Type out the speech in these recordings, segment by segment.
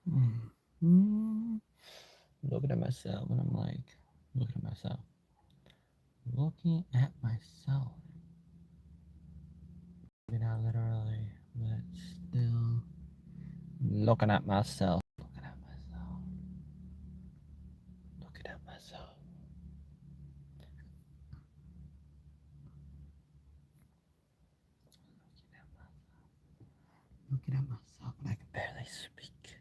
Mm. Looking at myself, and I'm like, looking at myself, looking at myself. Maybe not literally, but still looking at myself. Looking at myself. Looking at myself. Looking at myself, and I can barely speak.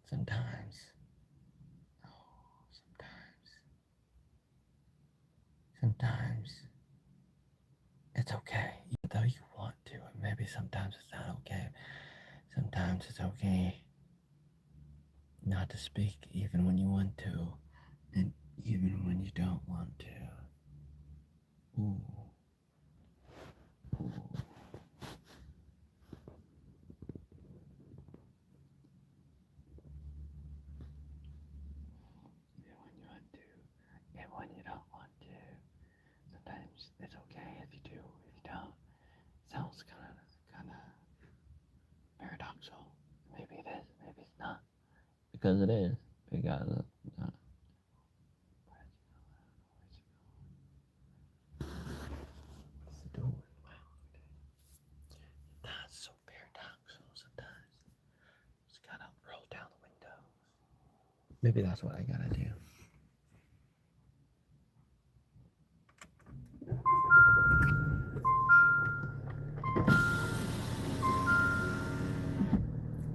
Sometimes. Oh, sometimes. Sometimes it's okay, even though you want to, and maybe sometimes it's not okay. Sometimes it's okay not to speak even when you want to, and even when you don't want to. Ooh. Ooh. Even when you want to, and when you don't want to. Sometimes it's okay if you do, if you don't. Sounds kind of paradoxical. Maybe it is, maybe it's not. Because it is. Because what's it doing? Wow. That's so paradoxical sometimes. Just gotta roll down the windows. Maybe that's what I gotta do.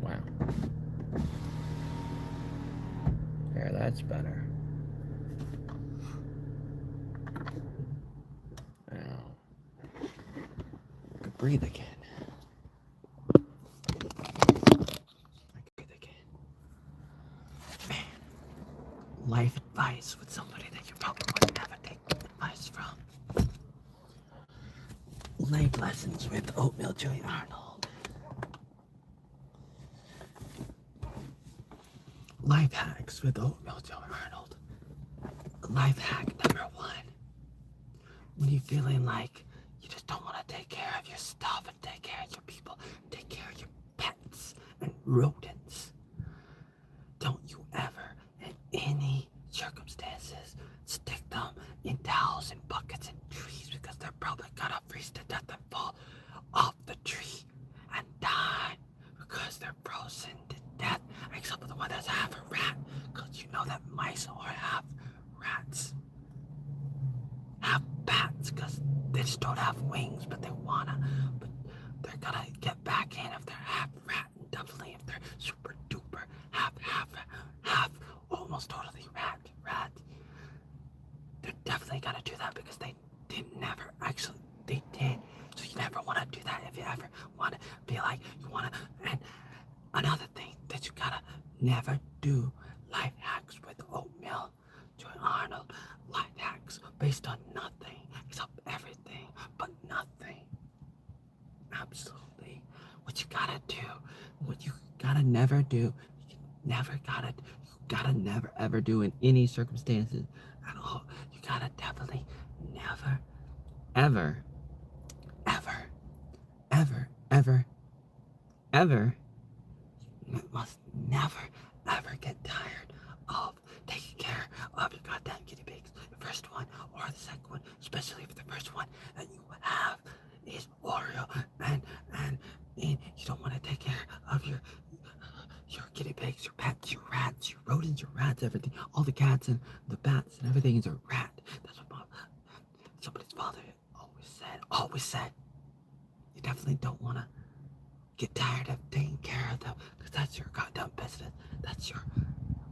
Wow. Yeah, that's better. Now, I could breathe again. I could breathe again. Man, life advice with somebody that you probably would never take advice from. Life lessons with Oatmeal Joey Arnold. Life hacks with Oatmeal Joey Arnold. Life hack number 1. When you're feeling like you just don't want to take care of your stuff and take care of your people, take care of your pets and rodents, don't you ever, in any circumstances, stick them in towels and buckets and trees, because they're probably gonna freeze to death and fall off the tree and die because they're frozen to death, except for the one that's half a rat, because you know that mice are half rats, half bats, because they just don't have wings, but they wanna, but they're gonna get back in if they're half rat, and definitely if they're super duper half almost totally rat, they're definitely gonna do that, because they never actually, they did. So you never want to do that. If you ever want to be like, you want to. And another thing that you gotta never do: life hacks with Oatmeal Joey Arnold. Life hacks based on nothing except everything but nothing. Absolutely. What you gotta do, what you gotta never do, you gotta never ever do in any circumstances at all. You gotta definitely never, ever, ever, ever, ever, ever, you must never, ever get tired of taking care of your goddamn guinea pigs. The first one or the second one, especially if the first one that you have is Oreo, and you don't want to take care of your guinea pigs, your pets, your rats, your rodents, your rats, everything, all the cats and the bats and everything is a rat. That's what somebody's father always said. You definitely don't want to get tired of taking care of them, because that's your goddamn business. That's your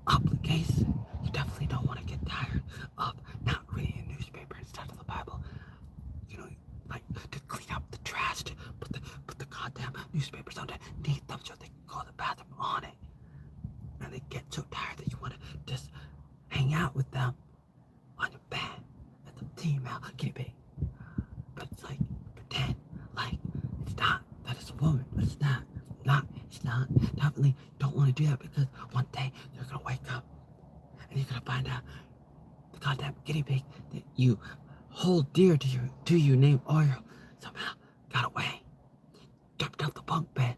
obligation. You definitely don't want to get tired of not reading a newspaper instead of the Bible. You know, like to clean up the trash, to put the goddamn newspapers underneath them so they can go to the bathroom on it. And they get so tired that you want to just hang out with them on your bed as a female guinea pig. But it's like, pretend like it's not, that it's a woman. It's not. It's not. Definitely don't want to do that, because one day you're going to wake up and you're going to find out the goddamn guinea pig that you hold dear to you named Oreo somehow got away, jumped out the bunk bed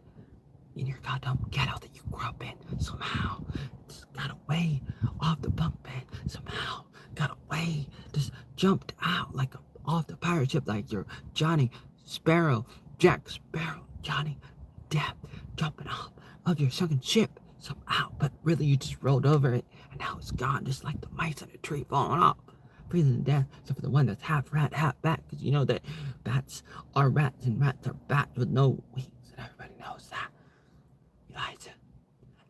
in your goddamn ghetto that you grew up in somehow. Just got away off the bunk bed somehow. Got away. Just jumped out like off the pirate ship like you're Johnny Sparrow, Jack Sparrow, Johnny Depp, jumping off of your sunken ship somehow. But really, you just rolled over it, and now it's gone, just like the mice on a tree falling off, freezing to death, except for the one that's half rat, half bat, because you know that bats are rats and rats are bats with no wings, and everybody knows that. Eliza,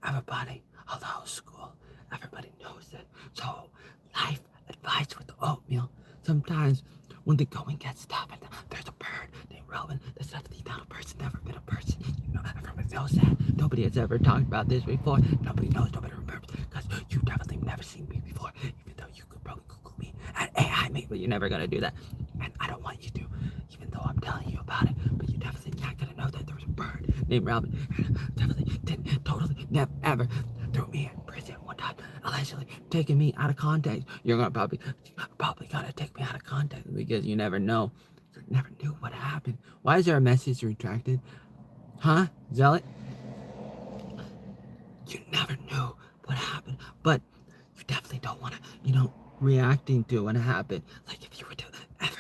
everybody, although school, everybody knows it. So, life advice with the oatmeal. Sometimes when the going gets tough and there's a bird named Robin that's definitely not a person, never been a person. You know, everybody knows that. Nobody has ever talked about this before. Nobody knows, nobody remembers, because you definitely never seen me before, even though you could probably Google me at AI me, but you're never gonna do that. And I don't want you to, even though I'm telling you about it, but you're definitely not gonna know that there was a bird named Robin. And definitely didn't, totally, never, ever threw me in prison one time, allegedly taking me out of context. You're gonna probably gonna take me out of context because you never know. You never knew what happened. Why is there a message retracted? Huh, Zealot? You never knew what happened, but you definitely don't want to, reacting to what happened. Like if you were to ever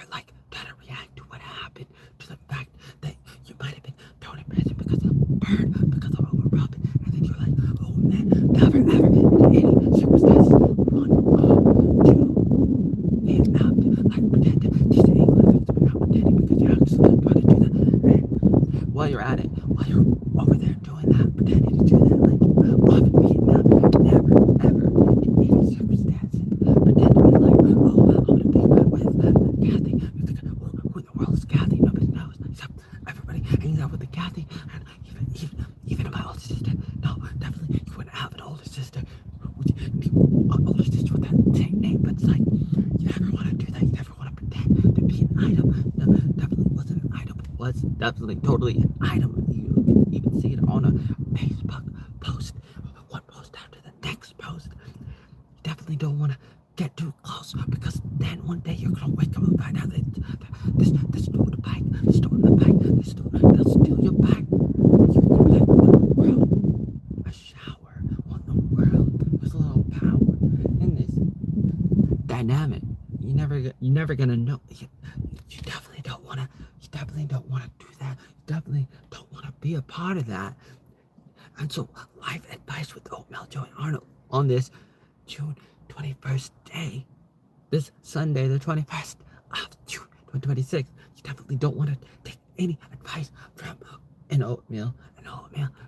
try to react to what happened, to the fact that you might have been thrown in prison because of a bird, because of a robin, and then you're like, oh man, never ever in any circumstances want to be out, pretend to teach the English, but not pretending because you're actually trying to do that. And while you're at it, while you're over there doing that, pretending to do that, love and Vietnam, never ever in any circumstances pretend to be like, oh, I'm gonna be with Kathy. You think, who in the world is Kathy? Nobody knows except everybody hangs out with the Kathy, and even my older sister. No, definitely you wouldn't have an older sister. An older sister with that same name, but it's like you never want to do that. You never want to pretend to be an item. No, definitely wasn't an item. It was definitely totally an item. You can even see it on a Facebook post, one post after the next post. You definitely don't want to get too close, because then one day you're gonna wake up and find out that they stole the bike, they'll steal your bike. You're gonna be like, what in the world? A shower. What in the world? There's a little power in this dynamic. You're never gonna know. You definitely don't wanna. You definitely don't wanna do that. You definitely don't wanna be a part of that. And so, life advice with Oatmeal Joey Arnold on this June 21st day, this Sunday, the 21st of June 2026. You definitely don't want to take any advice from an oatmeal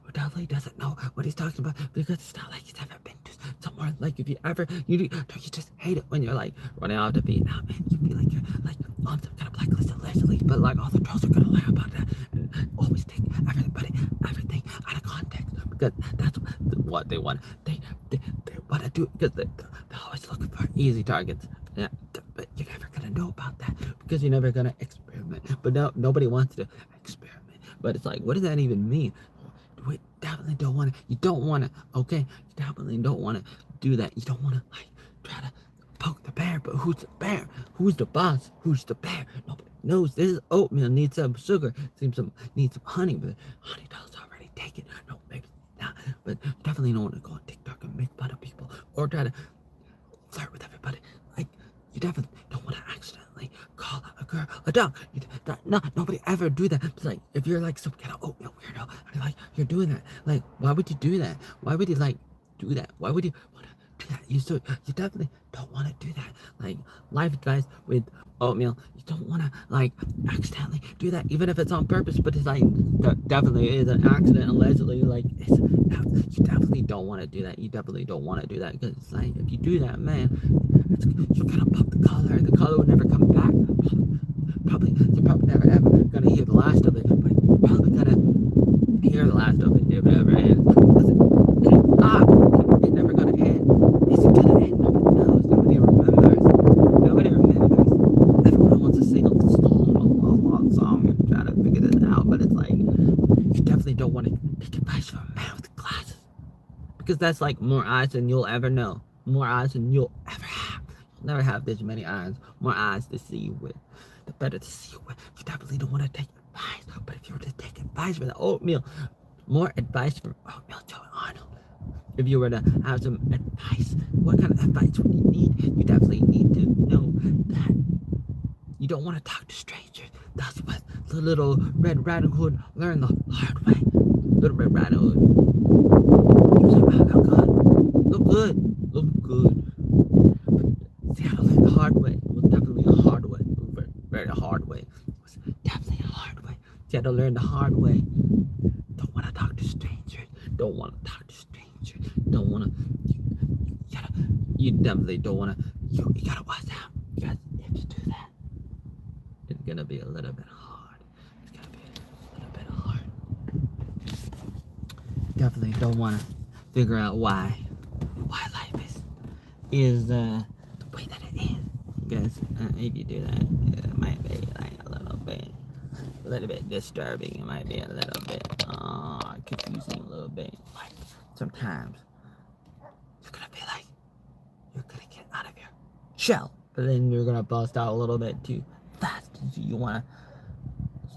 who definitely doesn't know what he's talking about, because it's not like he's ever been to somewhere. Like if you ever, don't you just hate it when you're running out to Vietnam, you feel like you're on some kind of blacklist allegedly, but all the trolls are gonna lie about that and always take everything out of context, because that's what they want. They want to do, because they're always looking for easy targets. Yeah, but you're never gonna know about that because you're never gonna experiment. But no, nobody wants to experiment. But it's like, what does that even mean? We definitely don't want to. You don't want to. Okay, you definitely don't want to do that. You don't want to try to poke the bear. But who's the bear? Who's the boss? Who's the bear? Nobody knows. This oatmeal needs some sugar. Needs some honey, but honey does already take it. No, maybe not. But you definitely don't want to go on TikTok and make fun of people or try to flirt with everybody. You definitely don't want to accidentally call a girl a dog. Nobody ever do that. It's like, if you're some kind of oatmeal weirdo, and you're doing that. Why would you do that? Why would you do that? Why would you want to do that? You definitely don't want to do that. Life advice with oatmeal, you don't want to accidentally do that, even if it's on purpose. But it's definitely is an accident, allegedly. You definitely don't want to do that. You definitely don't want to do that, because it's if you do that, man, you're gonna pop the collar, and the collar will never come back. You're probably never ever gonna hear the last of it, but you're probably gonna hear the last of it if it ever ends. It's never gonna end. Is it gonna end? Nobody knows. Nobody remembers. Everyone wants to sing a long song and try to figure this out, but it's you definitely don't want to take advice from a man with glasses, because that's more eyes than you'll ever know. More eyes than you'll ever have. You'll never have this many eyes. More eyes to see you with. The better to see you with. You definitely don't want to take advice. But if you were to take advice from the oatmeal, More advice from Oatmeal Joey Arnold. If you were to have some advice, what kind of advice would you need? You definitely need to know that you don't want to talk to strangers. That's what the little Red Riding Hood learned the hard way. Little Red Riding Hood. He was like, oh God, look good, look good. But see how to learn the hard way. It was definitely a hard way. Very hard way. It was definitely a hard way. You had to learn the hard way. Don't want to talk to strangers. Don't want to talk to strangers. Don't want to. You definitely don't want to. You gotta watch out. Because if you do that, it's gonna be a little bit hard. It's gonna be a little bit hard. Definitely don't want to figure out why life is the way that it is. Because if you do that, it might be like a little bit disturbing. It might be a little bit confusing a little bit. Like sometimes you're gonna be like, you're gonna get out of your shell, but then you're gonna bust out a little bit too fast. You wanna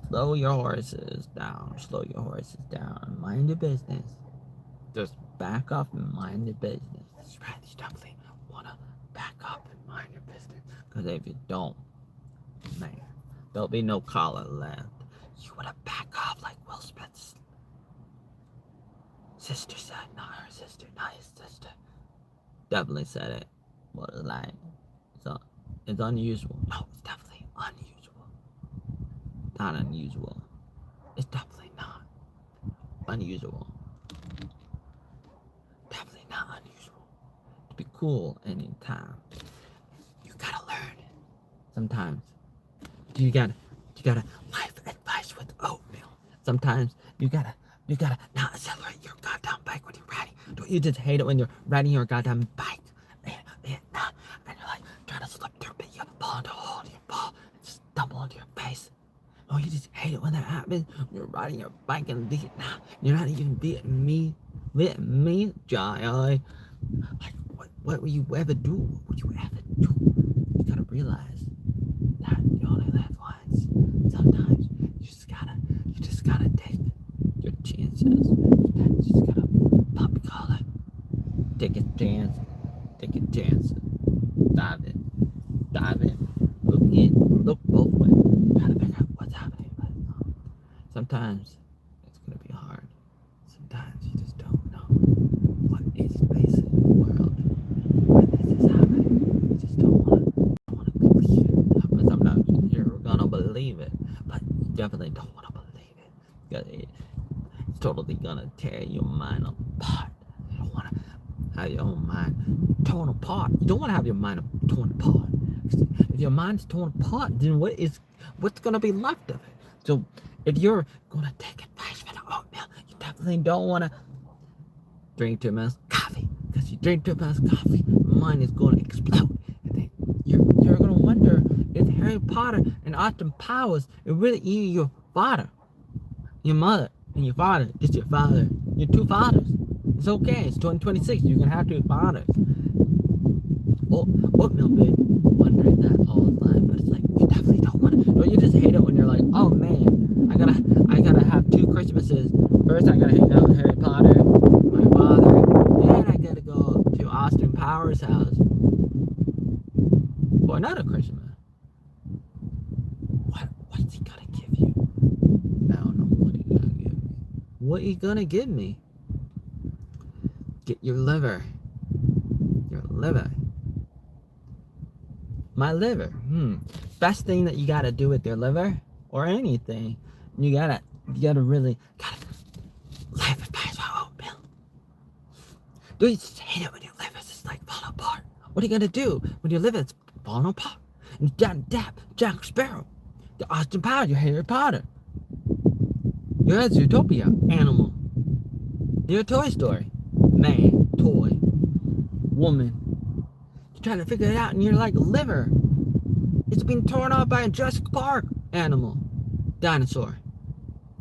slow your horses down. Slow your horses down. Mind your business. Just back up and mind your business. That's right. You definitely wanna back up and mind your business. Because if you don't, man, there'll be no collar left. You wanna back off like Will Smith's sister said, not her sister, not his sister. Definitely said it. What a lie. So it's unusual. No, it's definitely unusual. Not unusual. It's definitely not unusual. Definitely not unusual. To be cool anytime. You gotta learn. Sometimes you gotta life advice with Oatmeal. Sometimes you gotta not accelerate your goddamn bike when you're riding. Don't you just hate it when you're riding your goddamn bike? And you're like trying to slip through, but you fall into a hole and you fall and just stumble into your face. Oh, you just hate it when that happens. When you're riding your bike and you're not even beating me, Joey. Like what will you ever do? What would you ever do? You gotta realize that you only live once. Sometimes you just gotta take your chances. You just gotta pop your collar. Take a chance. Take a chance. Dive in. Look in. Look both ways. Try to figure out what's happening. But sometimes it's gonna be hard. Sometimes you just don't know what is facing the world when this is happening. You just don't wanna believe it. But sometimes you're gonna believe it. But you definitely don't wanna believe it. Because it's totally gonna tear your mind apart. You don't wanna have your own mind torn apart. You don't wanna have your mind torn apart. If your mind's torn apart, then what's gonna be left of it? So if you're gonna take advice from the Oatmeal, you definitely don't wanna drink too much coffee. Because you drink too much coffee, your mind is gonna explode. And then you're gonna wonder if Harry Potter and Austin Powers is really your father, your mother, and your father. Just your father. Your two fathers. It's okay. It's 2026. You're gonna have two fathers. Oatmeal been wondering that all the time, but it's like you definitely don't want to. Don't you just hate it when you're like, oh man, I gotta have two Christmases. First, I gotta hang out with Harry Potter, my father, then I gotta go to Austin Powers' house for another Christmas. What's he gonna give you? I don't know what he's gonna give me. What he gonna give me? Get your liver. Your liver. My liver. Best thing that you gotta do with your liver or anything, you gotta really life advice about Oatmeal. Do you just hate it when your liver's just like falling apart? What are you gonna do when your liver's falling apart? And you gotta dap Jack Sparrow, the Austin Powers, your Harry Potter, you're a Zootopia animal, you're a Toy Story man, toy, woman. Trying to figure it out, and you're like liver. It's been torn off by a Jurassic Park animal, dinosaur.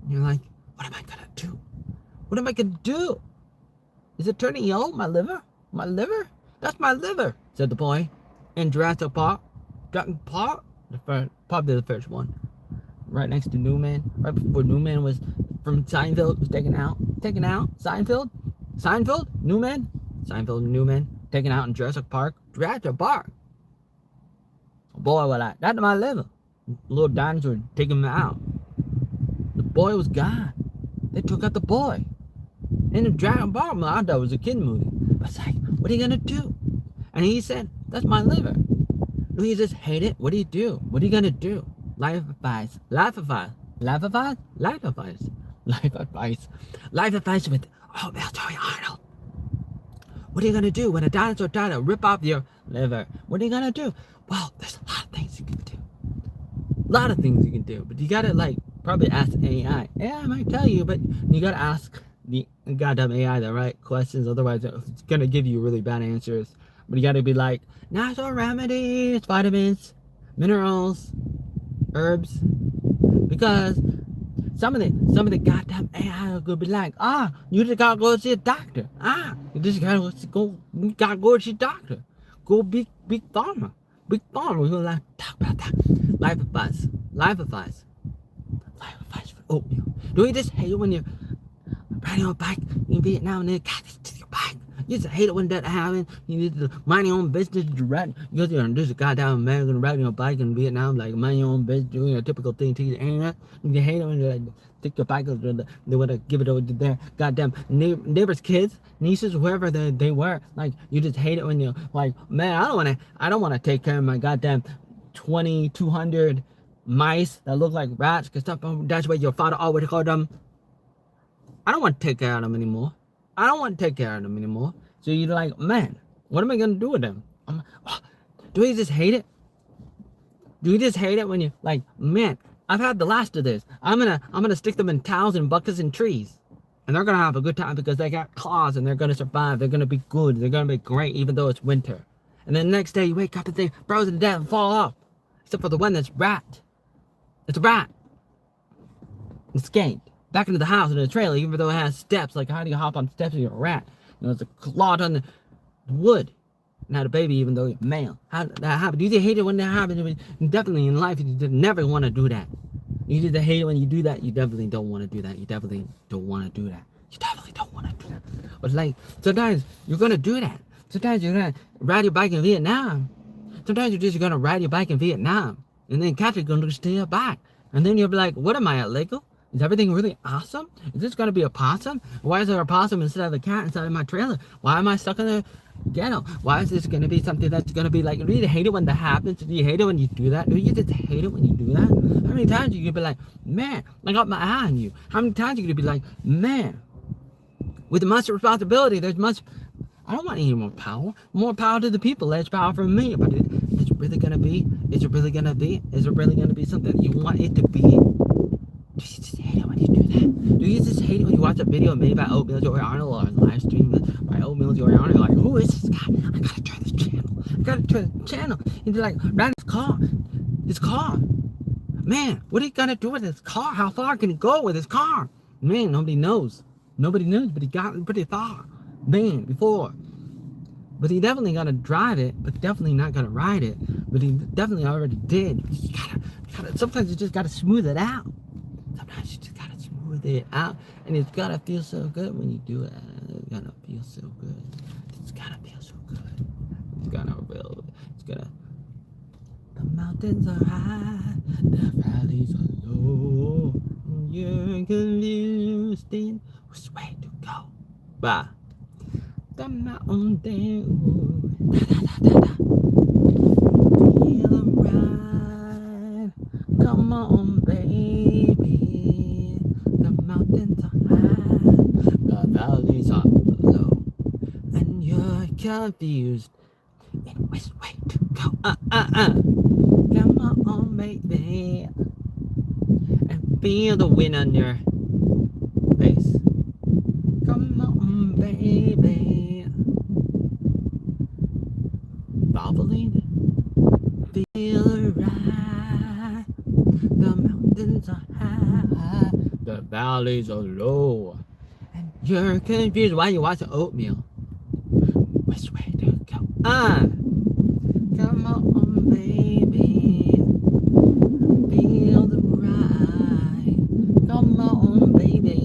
And you're like, what am I gonna do? What am I gonna do? Is it turning yellow? My liver? My liver? That's my liver," said the boy. In Jurassic Park, probably the first one, right next to Newman, right before Newman was from Seinfeld was taken out. Seinfeld, Newman, taken out in Jurassic Park. Boy, was like, that's my liver. Little dinosaur taking him out. The boy was gone. They took out the boy. In the Dragon Ball, I thought it was a kid movie. But it's like, what are you gonna do? And he said, that's my liver. Do you just hate it? What do you do? What are you gonna do? Life advice with Oatmeal Joey Arnold. What are you gonna do when a dinosaur tries to rip off your liver? What are you gonna do? Well, there's a lot of things you can do. But you gotta probably ask AI. AI might tell you, but you gotta ask the goddamn AI the right questions. Otherwise, it's gonna give you really bad answers. But you gotta be like, natural remedies, vitamins, minerals, herbs, because some of the goddamn AI are gonna be like, you just gotta go see a doctor. You just gotta go see a doctor. Go big pharma. Big pharma. We're gonna talk about that. Life advice for oatmeal. Do you just hate it when you're riding on a bike in Vietnam and then to your bike? You just hate it when that happens. You need to mind your own business. You're just a goddamn American riding a bike in Vietnam, like mind your own business, doing a typical thing to the internet. You hate it when you take your bike, they want to give it over to their goddamn neighbors' kids, nieces, whoever they were. Like, you just hate it when you're like, man, I don't want to take care of my goddamn 2,200 mice that look like rats, because that's what your father always called them. I don't want to take care of them anymore. So you're like, man, what am I gonna do with them? Do you just hate it? Do you just hate it when you're like, man, I've had the last of this. I'm gonna stick them in towels and buckets and trees, and they're gonna have a good time because they got claws and they're gonna survive. They're gonna be good. They're gonna be great, even though it's winter. And then the next day you wake up and they're frozen to death and fall off, except for the one that's rat. It's a rat. Escaped back into the house in a trailer, even though it has steps. Like, how do you hop on steps when you're a rat? It's a clawed on the wood. Not a baby, even though you're male. How did that happen? Do you hate it when that happens? Definitely in life, you never want to do that. You just hate it when you do that. You definitely don't want to do that. But sometimes you're gonna do that. Sometimes you're gonna ride your bike in Vietnam. Sometimes you're just gonna ride your bike in Vietnam, and then catch it gonna steal your bike, and then you'll be like, "What am I, illegal? Is everything really awesome? Is this gonna be a possum? Why is there a possum instead of a cat inside of my trailer? Why am I stuck in the ghetto? Why is this gonna be something that's gonna be like?" Do you hate it when that happens? Do you hate it when you do that? Do you just hate it when you do that? How many times you could be like, man, I got my eye on you? How many times you could be like, man, with much responsibility, there's much. I don't want any more power. More power to the people, less power from me. But is it really gonna be? Is it really gonna be something you want it to be? Do you just hate it when you do that? Do you just hate it when you watch a video made by Oatmeal Joey Arnold or a live stream by Oatmeal Joey Arnold? You're like, who is this guy? I gotta try this channel. And you're like, ran his car. Man, what are you gonna do with his car? How far can he go with his car? Man, nobody knows, but he got pretty far. Man, before. But he definitely gotta drive it, but definitely not gonna ride it. But he definitely already did. You gotta, sometimes you just gotta smooth it out. And it's gotta feel so good when you do it. It's gotta feel so good. It's gotta. The mountains are high, the valleys are low. You're confused in which way to go. Bah. The mountain, feel the ride. Come on, baby. The mountains are high, the valleys are low, and you're confused in which way to go. Come on, baby, and feel the wind on your face. Come on, baby. Valvoline, feel right. The mountains are high, the valleys are low, and you're confused while you're watching Oatmeal. Which way to go? Come on, baby. Feel the ride. Come on, baby.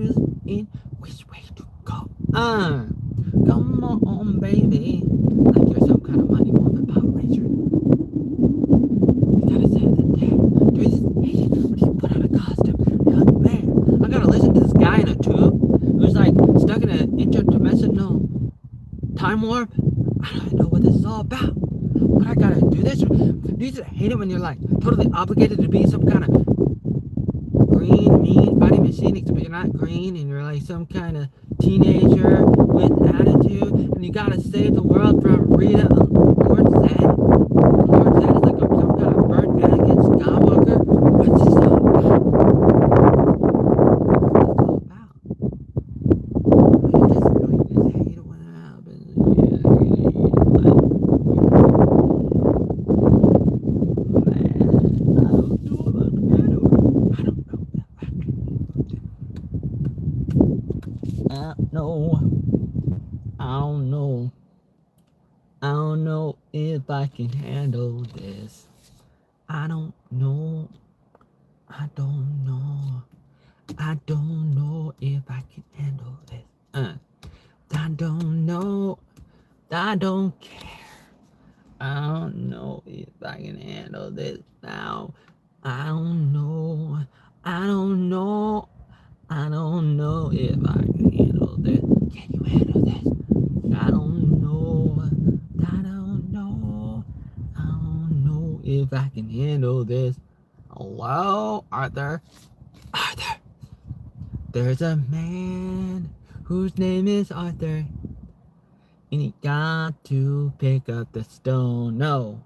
choosing which way to go. Come on, baby. Like you're some kind of money moving Power Ranger. You gotta say that there. There's this agent when he put on a costume. You're like, man, I gotta listen to this guy in a tube who's like stuck in an interdimensional time warp. I don't know what this is all about. But I gotta do this. Do you just hate it when you're like totally obligated to be some kind of green, mean fighting machine, except you're not green and you're like some kind of teenager with attitude and you gotta save the world from Rita Lord Zed? Lord Zed is like some kind of burnt Anakin Skywalker? What's this all about? What's this all about? You just hate it when it happens. I don't know if I can handle this. I don't know. I don't know. I don't know if I can handle this. I don't know. I don't care. I don't know if I can handle this now. I don't know. I don't know. I don't know if I can handle this. Can you handle this? I don't know. I don't know. I don't know if I can handle this. Hello, Arthur? Arthur! There's a man whose name is Arthur. And he got to pick up the stone. No,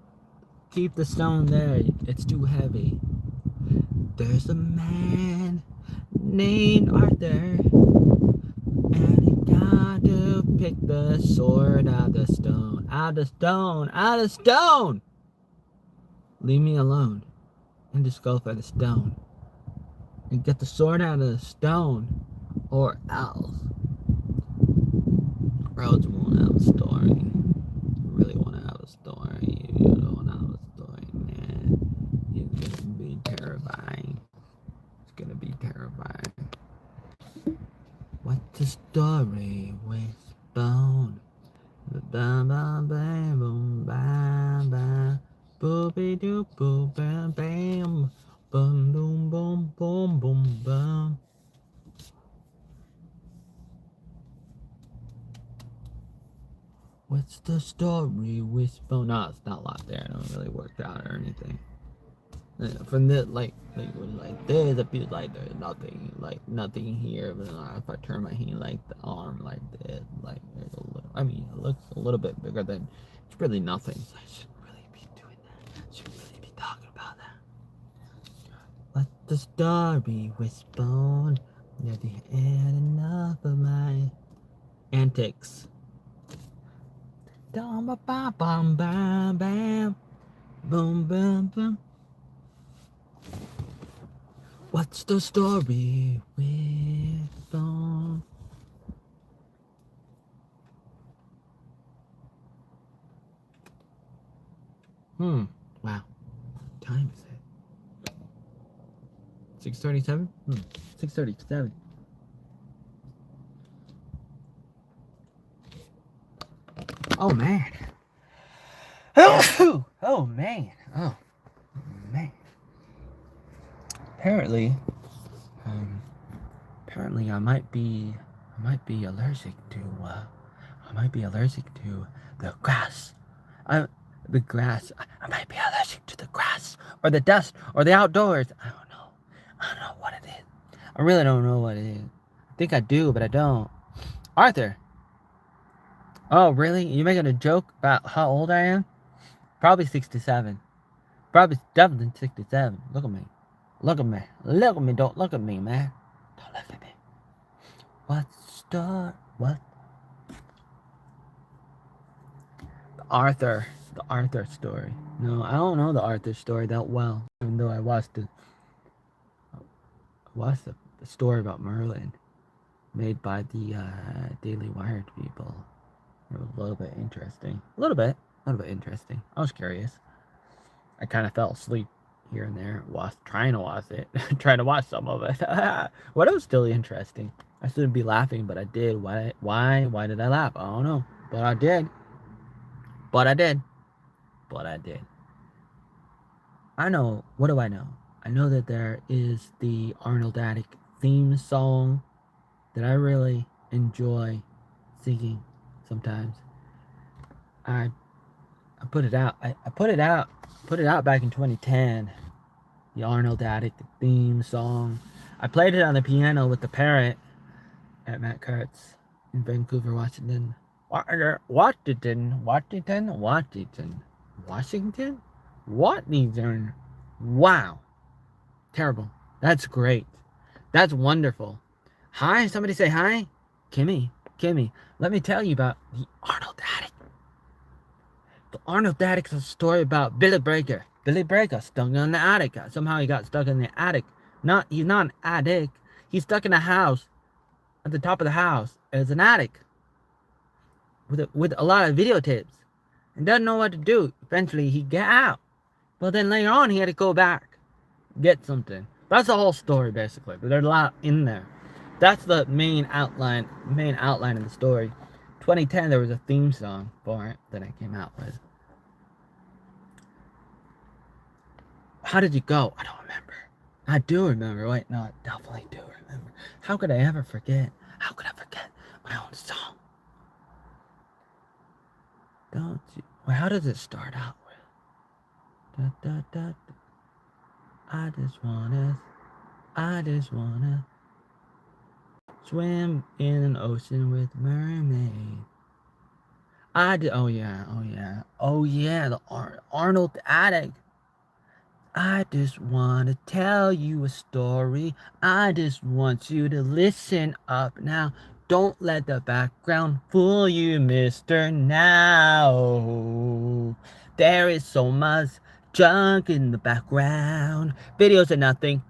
keep the stone there. It's too heavy. There's a man named Arthur. And he got to pick the sword out of the stone. Out of the stone. Out of the stone! Leave me alone. And just go for the stone. And get the sword out of the stone. Or else. Roads won't have a story. You really want to have a story. If you don't want to have a story, man, it's going to be terrifying. It's going to be terrifying. What's the story with Bone? Boopy doo boop bam bam. Boom boom boom boom boom boom. What's the story with Bone? No, it's not a lot there. I don't really work out or anything. From this, like this, it feels like there's nothing here. But if I turn my hand like the arm like this, like there's a little. I mean, it looks a little bit bigger than. It's really nothing. So I shouldn't really be doing that. I shouldn't really be talking about that. What's the story with Bone? Have you had enough of my antics? Bam bam bam bam, boom bam bam. What's the story with Bone? Wow. What time is it? 6:37? 6:37. Oh man. Oh man. Oh man. Apparently I might be allergic to the grass. I might be allergic to the grass or the dust or the outdoors. I don't know what it is. I really don't know what it is. I think I do, but I don't. Arthur. Oh, really? You making a joke about how old I am? Probably 67. Probably definitely 67. Look at me. Look at me. Look at me. Don't look at me, man. Don't look at me. What? The Arthur story. No, I don't know the Arthur story that well. Even though I watched the story about Merlin made by the Daily Wired people. It was a little bit interesting. A little bit interesting. I was curious. I kind of fell asleep here and there, trying to watch it, trying to watch some of it. What was still interesting. I shouldn't be laughing, but I did. Why did I laugh? I don't know, but I did. But I did. But I did. I know. What do I know? I know that there is the Arnold Attic theme song that I really enjoy singing sometimes. I put it out. I put it out back in 2010. The Arnold Attic theme song. I played it on the piano with the parrot at Matt Kurtz in Vancouver, Washington. Washington. Wow. Terrible. That's great. That's wonderful. Hi, somebody say hi. Kimmy, let me tell you about the Arnold Attic. The Arnold Attic is a story about Billy Breaker. Billy Breaker stuck in the attic. Somehow he got stuck in the attic. He's not an addict. He's stuck in a house. At the top of the house is an attic with a lot of videotapes, and doesn't know what to do. Eventually, he get out. But then later on, he had to go back, get something. That's the whole story, basically. But there's a lot in there. That's the main outline of the story. 2010, there was a theme song for it that I came out with. How did you go? I don't remember. I do remember. Wait, no, I definitely do remember. How could I ever forget? How could I forget my own song? Don't you? Well, how does it start out with? Da, da, da, da. I just wanna swim in an ocean with mermaid. Oh yeah, the Arnold Attic. I just want to tell you a story. I just want you to listen up now. Don't let the background fool you, mister. Now there is so much junk in the background. Videos are nothing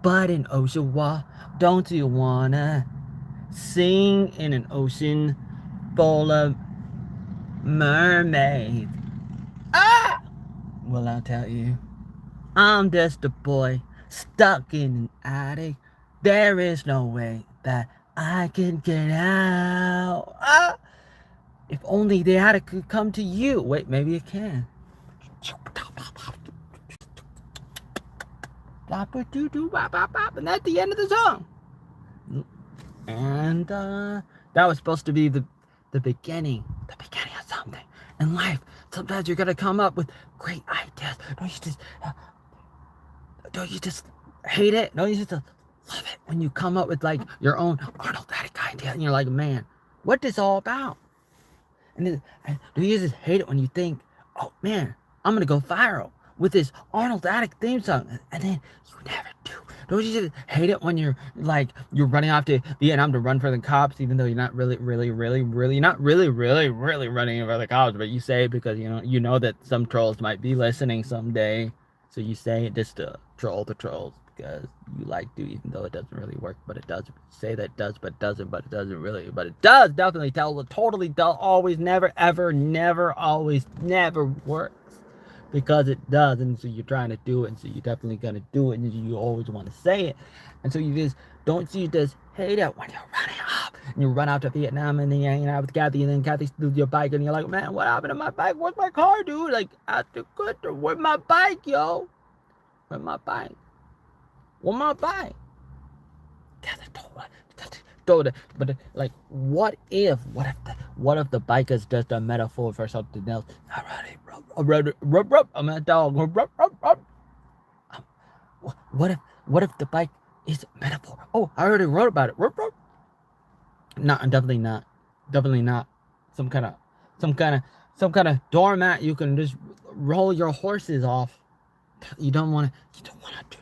but an ocean wall. Don't you wanna sing in an ocean full of mermaids? Ah! Well, I'll tell you, I'm just a boy stuck in an attic. There is no way that I can get out. Ah! If only the attic could come to you. Wait, maybe it can. And that's the end of the song. And that was supposed to be the beginning of something in life. Sometimes you're gonna come up with great ideas. Don't you just hate it? Don't you just love it when you come up with like your own Arnold Attic idea and you're like, man, what's this all about? And do you just hate it when you think, oh man, I'm gonna go viral with this Arnold Attic theme song, and then you never do? Don't you just hate it when you're running off to Vietnam to run for the cops, even though you're not really running for the cops, but you say it because you know that some trolls might be listening someday, so you say it just to troll the trolls because you like to, even though it doesn't really work, but it does. Say that it does, but it doesn't, but it doesn't really, but it does definitely totally does, always, never, ever, never, always, never works. Because it does, and so you're trying to do it, and so you're definitely gonna do it, and you always want to say it, and so you just hate it when you're running up and you run out to Vietnam and then you're hanging out with Kathy, and then Kathy steals your bike, and you're like, man, what happened to my bike? Where's my car, dude? Like, where's my bike, yo? Where's my bike? Where's my bike? But like, what if the bike is just a metaphor for something else? I'm a dog. What if the bike is a metaphor? Oh, I already wrote about it. No, definitely not. Some kind of doormat you can just roll your horses off. You don't want to do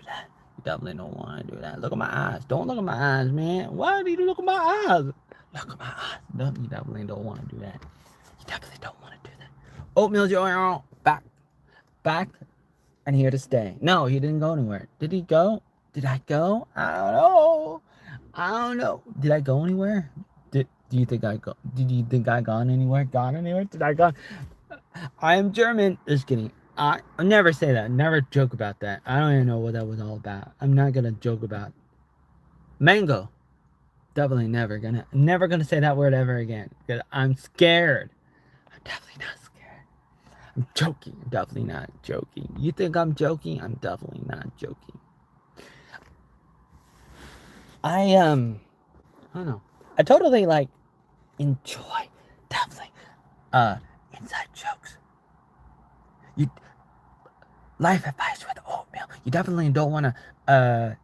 that. You definitely don't want to do that. Look at my eyes. Don't look at my eyes, man. Why do you look at my eyes? Look at my eyes. No, you definitely don't want to do that. You definitely don't want to do that. Oatmeal Joey Arnold, back, and here to stay. No, he didn't go anywhere. Did he go? Did I go? I don't know. Did I go anywhere? Do you think I go? Did you think I gone anywhere? Did I go? I am German. Just kidding. I never say that. Never joke about that. I don't even know what that was all about. I'm not gonna joke about mango. Definitely never gonna say that word ever again. Because I'm scared. I'm definitely not scared. I'm joking. I'm definitely not joking. You think I'm joking? I'm definitely not joking. I don't know. I totally like enjoy definitely inside jokes. You life advice with oatmeal. You definitely don't want to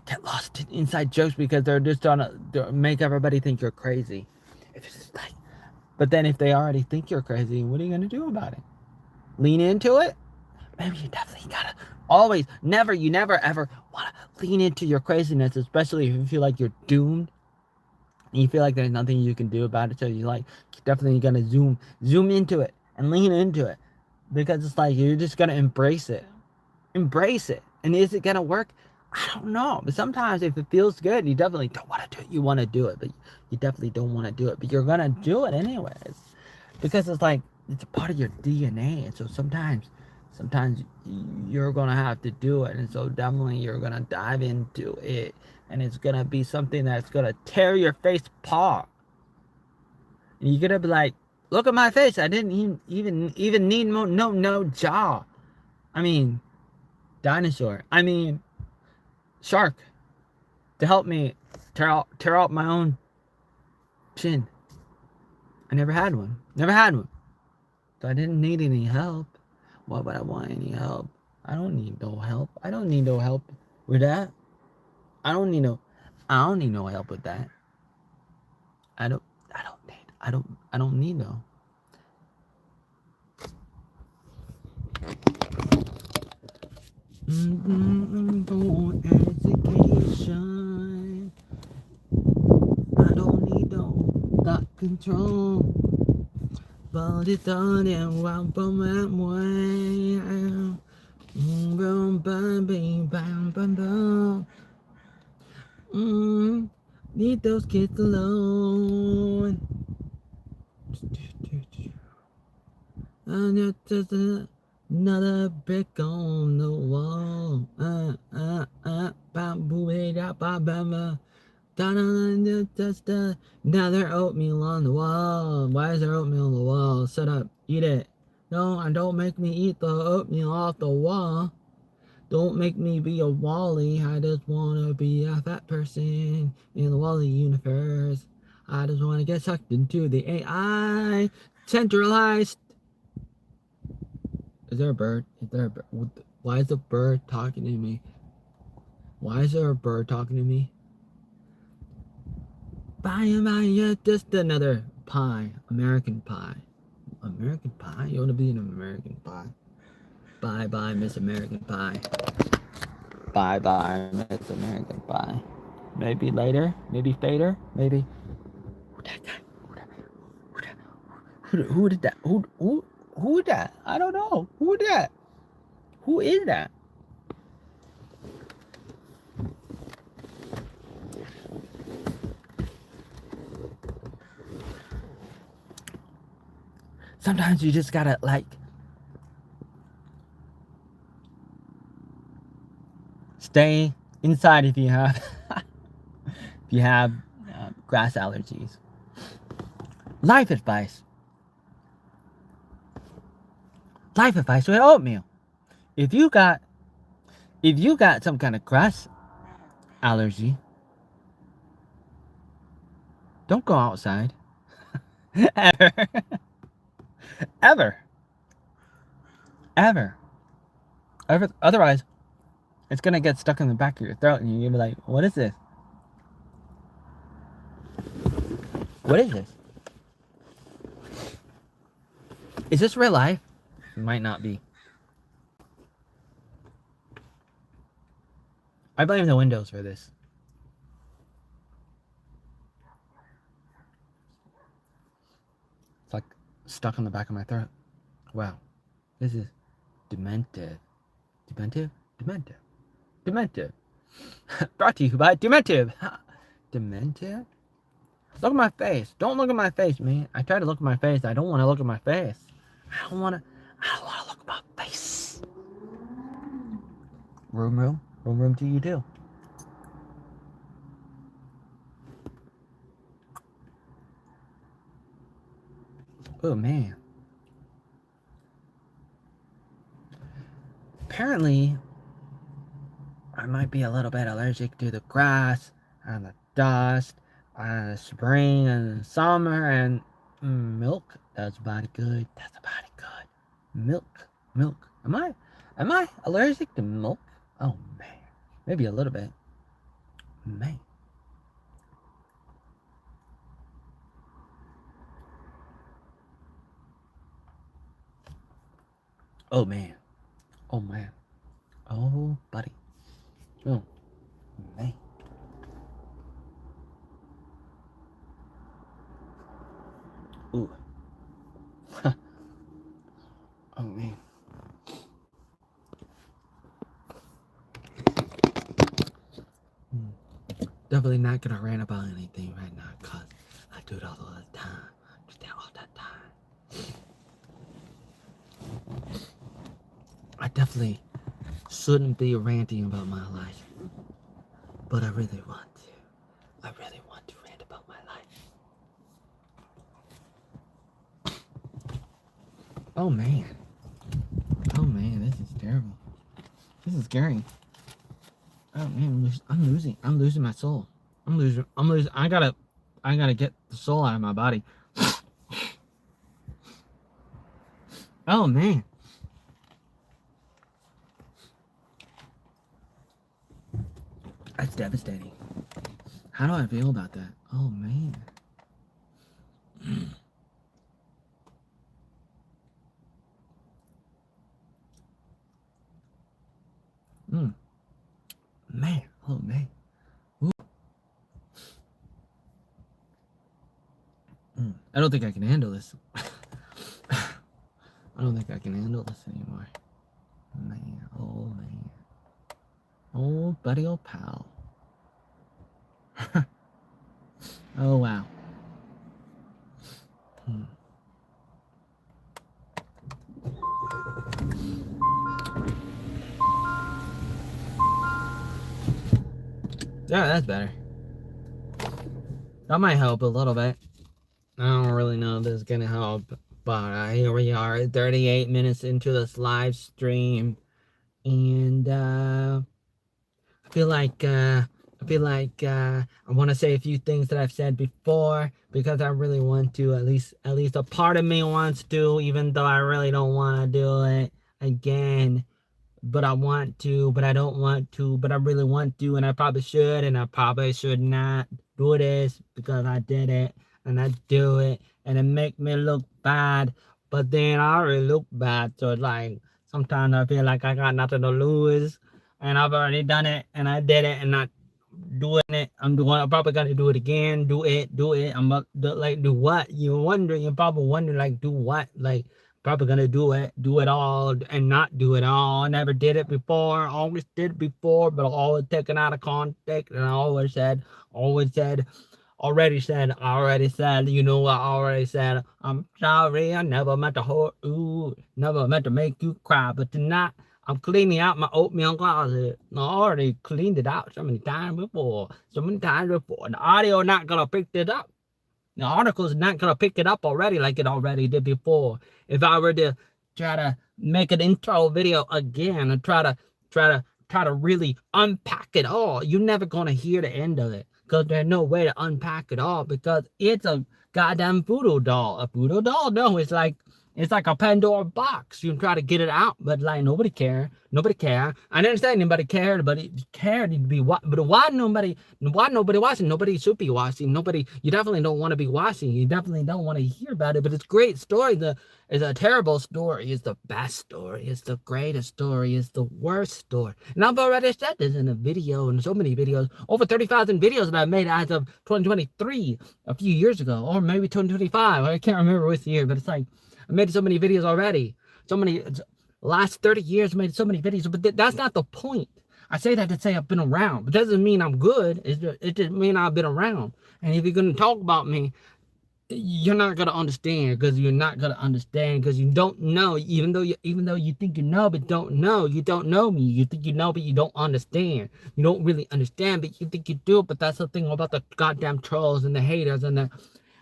get lost in inside jokes because they're just trying to make everybody think you're crazy. If it's just like, but then if they already think you're crazy, what are you gonna do about it? Lean into it? Maybe you definitely gotta always you never ever wanna lean into your craziness, especially if you feel like you're doomed and you feel like there's nothing you can do about it. So you like definitely gonna zoom into it and lean into it because it's like you're just gonna embrace it. And is it gonna work? I don't know. But sometimes if it feels good, you definitely don't want to do it. You want to do it, but you definitely don't want to do it. But you're gonna do it anyways. Because it's like it's a part of your DNA. And so sometimes you're gonna have to do it. And so definitely you're gonna dive into it. And it's gonna be something that's gonna tear your face apart. And you're gonna be like, look at my face. I didn't even need no jaw. I mean, dinosaur. I mean, shark to help me tear out my own chin. I never had one. So I didn't need any help. Why would I want any help? I don't need no help. I don't need no help with that. I don't need no help with that. I don't need no. Education. I don't need no thought control. But it's on and one from that way. Leave those kids alone. And it's just another brick on the wall. Just another oatmeal on the wall. Why is there oatmeal on the wall? Shut up, eat it. No, don't make me eat the oatmeal off the wall. Don't make me be a Wally. I just want to be a fat person in the Wally universe. I just want to get sucked into the AI. Centralized. Is there a bird? Why is a bird talking to me? Why is there a bird talking to me? Bye, just another pie. American pie. American pie? You want to be an American pie? Bye, Miss American Pie. Bye, Miss American Pie. Maybe later? Maybe later? Maybe. Who that guy? Who did that? Who that? I don't know. Who that? Who is that? Sometimes you just gotta like stay inside if you have grass allergies. Life advice with oatmeal. If you got some kind of grass allergy, don't go outside. Ever. Otherwise, it's gonna get stuck in the back of your throat and you're gonna be like, what is this? What is this? Is this real life? It might not be. I blame the windows for this. It's like stuck on the back of my throat. Wow. This is demented. Dementive? Brought to you by Dementive. Dementive? Look at my face. Don't look at my face, man. I try to look at my face. I don't want to look at my face. I I don't want to look at my face. Room to you too. Oh man. Apparently, I might be a little bit allergic to the grass and the dust and the spring and the summer and milk. That's about good. That's about good. Milk. Am I allergic to milk? Oh man. Maybe a little bit. Man. Oh man. Oh man. Oh buddy. Oh man. Ooh. Oh man. Definitely not gonna rant about anything right now, cause I do it all the time. Do that all the time. I definitely shouldn't be ranting about my life, but I really want to. I really want to rant about my life. Oh man. Oh man, this is terrible. This is scary. Oh man, I'm losing my soul. I'm losing. I gotta get the soul out of my body. Oh man. That's devastating. How do I feel about that? Oh man. Man. Oh man. I don't think I can handle this. I don't think I can handle this anymore. Man. Oh man. Oh buddy, old pal. Oh wow. Yeah, that's better. That might help a little bit. I don't really know if this is gonna help, but here we are, 38 minutes into this live stream, and I feel like I want to say a few things that I've said before because I really want to. At least a part of me wants to, even though I really don't want to do it again. But I want to, but I don't want to, but I really want to, and I probably should, and I probably should not do this because I did it, and I do it, and it make me look bad, but then I already look bad, so it's like, sometimes I feel like I got nothing to lose, and I've already done it, and I did it, and not doing it, I'm probably gonna do it again, do it, I'm about to, like, do what? You're probably wondering, like, do what? Like, probably gonna do it all and not do it all. I never did it before, always did it before, but always taken out of context, and I always said, already said, you know what I already said, I'm sorry, I never meant to hurt you, never meant to make you cry, but tonight, I'm cleaning out my oatmeal closet. I already cleaned it out so many times before. The audio not gonna pick it up. The article's not gonna pick it up already like it already did before. If I were to try to make an intro video again and try to really unpack it all, you're never gonna hear the end of it. Because there's no way to unpack it all because it's a goddamn voodoo doll. A voodoo doll? No, it's like a Pandora box. You can try to get it out, but like nobody care. I understand anybody cared, but it cared to be what? But why nobody watching? Nobody should be watching. Nobody. You definitely don't want to be watching. You definitely don't want to hear about it. But it's a great story. It's a terrible story. It's the best story. It's the greatest story. It's the worst story. And I've already said this in a video, in so many videos, over 30,000 videos that I've made as of 2023, a few years ago, or maybe 2025. I can't remember which year, but it's like. I made so many videos already. Last 30 years, I made so many videos, but that's not the point. I say that to say I've been around, but that doesn't mean I'm good. It just means I've been around. And if you're going to talk about me, you're not gonna understand, because you're not gonna understand, because you don't know. Even though you think you know but don't know, you don't know me. You think you know but you don't understand. You don't really understand but you think you do. But that's the thing about the goddamn trolls and the haters and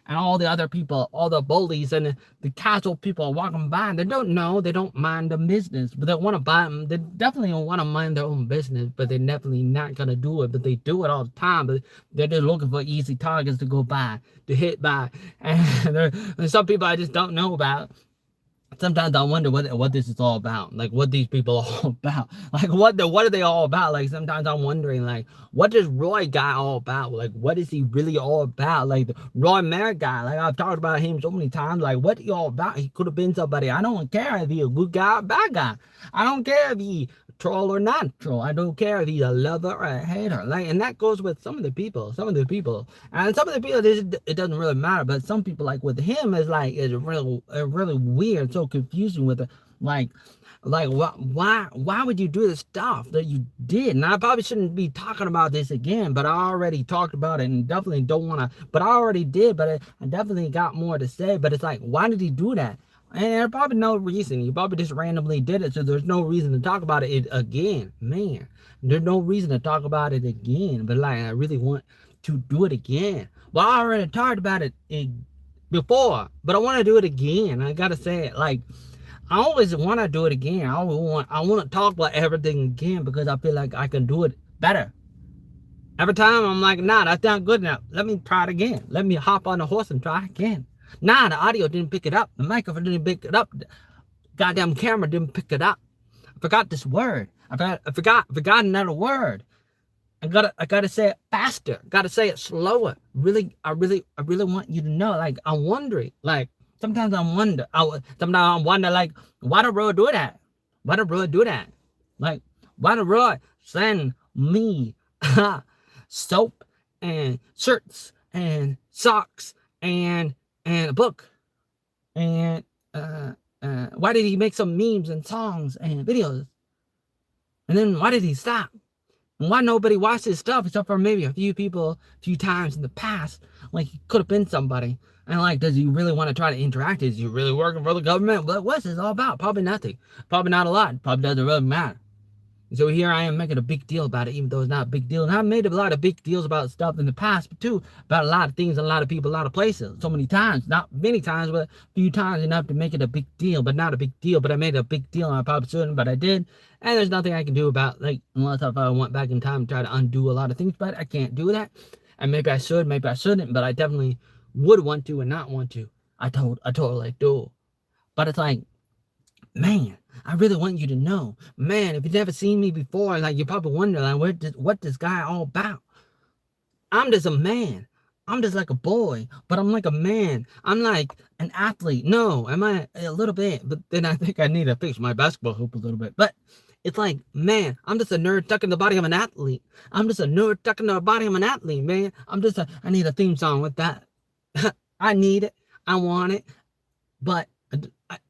all the other people, all the bullies and the casual people walking by. They don't know. They don't mind the business, but they want to buy them. They definitely don't want to mind their own business, but they're definitely not gonna do it. But they do it all the time. But they're just looking for easy targets to go by, to hit by, and there's some people I just don't know about. Sometimes I wonder what this is all about, like what these people are all about, like what are they all about? Like sometimes I'm wondering, like, what is Roy guy all about? Like what is he really all about? Like the Roy Merritt guy, like I've talked about him so many times. Like what he all about? He could have been somebody. I don't care if he's a good guy or bad guy. I don't care if he troll or not troll. I don't care if he's a lover or a hater. Like, and that goes with some of the people, and some of the people, it doesn't really matter. But some people, like with him, is really weird, so confusing with it. Why would you do the stuff that you did? And I probably shouldn't be talking about this again, but I already talked about it and definitely don't want to. But I already did. But I definitely got more to say. But it's like, why did he do that? And there's probably no reason. You probably just randomly did it, so there's no reason to talk about it again. Man, there's no reason to talk about it again. But like, I really want to do it again. Well, I already talked about it before, but I want to do it again. I gotta say it. Like, I always want to do it again. I want to talk about everything again because I feel like I can do it better. Every time I'm like, nah, that's not good enough. Let me try it again. Let me hop on the horse and try again. Nah, the audio didn't pick it up. The microphone didn't pick it up. The goddamn camera didn't pick it up. I forgot this word. I forgot another word. I gotta say it faster. Gotta say it slower. I really want you to know. Like, I'm wondering. Like, sometimes I wonder. Like, why did Roy do that? Why did Roy do that? Like, why did Roy send me soap and shirts and socks and a book? And why did he make some memes and songs and videos? And then why did he stop? And why nobody watched his stuff except for maybe a few people, a few times in the past? Like, he could have been somebody. And like, does he really want to try to interact? Is he really working for the government? What's this all about? Probably nothing. Probably not a lot. Probably doesn't really matter. So here I am making a big deal about it, even though it's not a big deal. And I've made a lot of big deals about stuff in the past, but too, about a lot of things, a lot of people, a lot of places. So many times, not many times, but a few times enough to make it a big deal, but not a big deal. But I made a big deal, and I probably shouldn't, but I did. And there's nothing I can do about, like, unless if I went back in time and try to undo a lot of things, but I can't do that. And maybe I should, maybe I shouldn't, but I definitely would want to and not want to. I totally do. But it's like, man, I really want you to know, man, if you've never seen me before, like, you probably wonder, like, what this guy all about? I'm just a man. I'm just like a boy, but I'm like a man. I'm like an athlete. No, am I a little bit? But then I think I need to fix my basketball hoop a little bit. But it's like, man, I'm just a nerd stuck in the body of an athlete. I'm just a nerd stuck in the body of an athlete, man. I need a theme song with that. I need it. I want it. But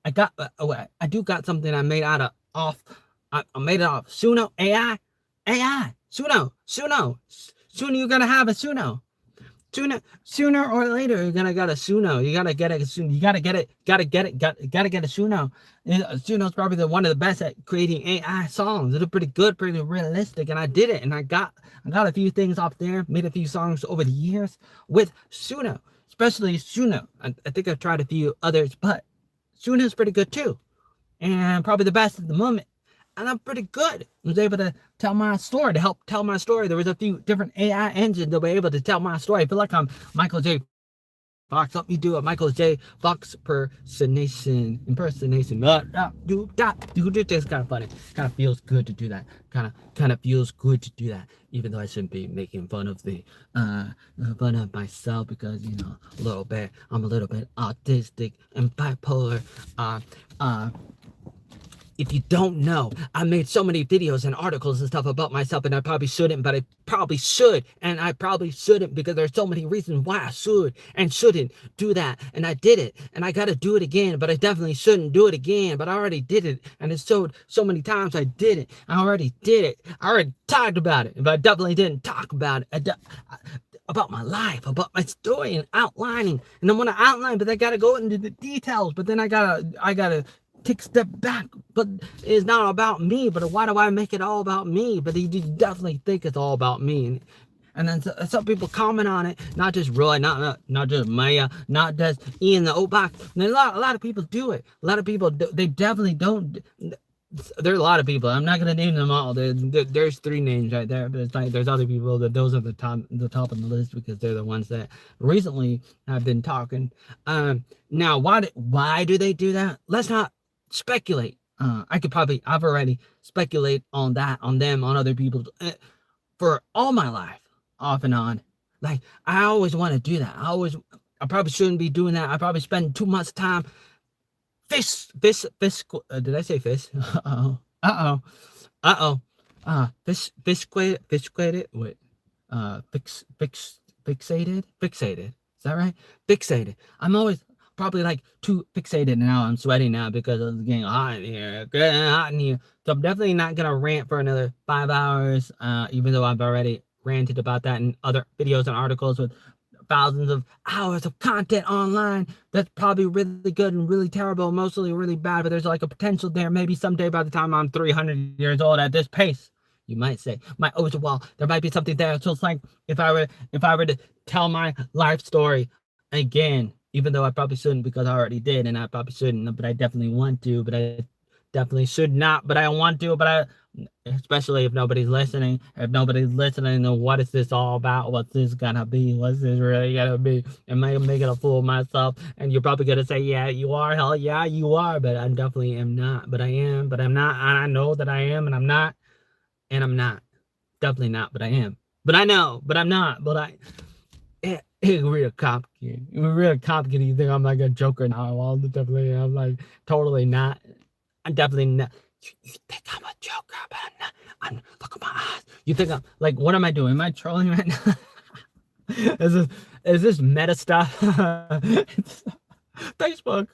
I do got something I made out of I made it off Suno AI. Suno. Soon you're gonna have a Suno. Sooner or later you're gonna get a Suno. You gotta get it soon. You gotta get it. Gotta get a Suno. Suno's probably one of the best at creating AI songs. They're pretty good, pretty realistic, and I did it. And I got a few things off there. Made a few songs over the years with Suno, especially Suno. I think I've tried a few others, but Suno's pretty good too, and probably the best at the moment. And I'm pretty good. I was able to tell my story, to help tell my story. There was a few different AI engines that were able to tell my story. I feel like I'm Michael J. Fox. Let me do a Michael J. Fox impersonation. This is kind of funny. Kind of feels good to do that. Kind of feels good to do that. Even though I shouldn't be making fun of myself, because, you know, I'm a little bit autistic and bipolar. If you don't know, I made so many videos and articles and stuff about myself, and I probably shouldn't, but I probably should, and I probably shouldn't, because there's so many reasons why I should and shouldn't do that, and I did it, and I gotta do it again, but I definitely shouldn't do it again, but I already did it, and it's so many times I did it. I already did it. I already talked about it, but I definitely didn't talk about it. about my life, about my story, and outlining. And I want to outline, but I gotta go into the details. But then I gotta take a step back. But it's not about me. But why do I make it all about me? But you definitely think it's all about me. And then some people comment on it, not just Roy, not just Maya, not just Ian the Oatbox. And a lot of people do it. A lot of people, they definitely don't. There's a lot of people. I'm not gonna name them all. There's 3 names right there, but it's like there's other people that those are the top of the list because they're the ones that recently have been talking. Now why do they do that? Let's not speculate. I've already speculate on that, on them, on other people for all my life, off and on. Like I always want to do that. I probably shouldn't be doing that. I probably spend too much time. Did I say fish? Fixated. Wait. Fixated. Is that right? Fixated. I'm always probably like too fixated now. I'm sweating now because it's getting hot in here. So I'm definitely not gonna rant for another 5 hours. Even though I've already ranted about that in other videos and articles with thousands of hours of content online. That's probably really good and really terrible, mostly really bad, but there's like a potential there. Maybe someday by the time I'm 300 years old at this pace, you might say, there might be something there. So it's like if I were to tell my life story again, even though I probably shouldn't because I already did, and I probably shouldn't, but I definitely want to, but I definitely should not, but I want to, especially if nobody's listening. If nobody's listening, then what is this all about? What's this gonna be? What's this really gonna be? Am I making a fool of myself? And you're probably gonna say, yeah, you are. Hell yeah, you are. But I definitely am not. But I am. But I'm not. And I know that I am. And I'm not. And I'm not. Definitely not. But I am. But I know. But I'm not. But it's real complicated. It's real complicated. You think I'm like a joker now? Well, definitely, I'm like totally not. I'm definitely not. You think I'm a joker, but I'm not. Look at my eyes. You think I'm like, what am I doing? Am I trolling right now? is this meta stuff? It's Facebook.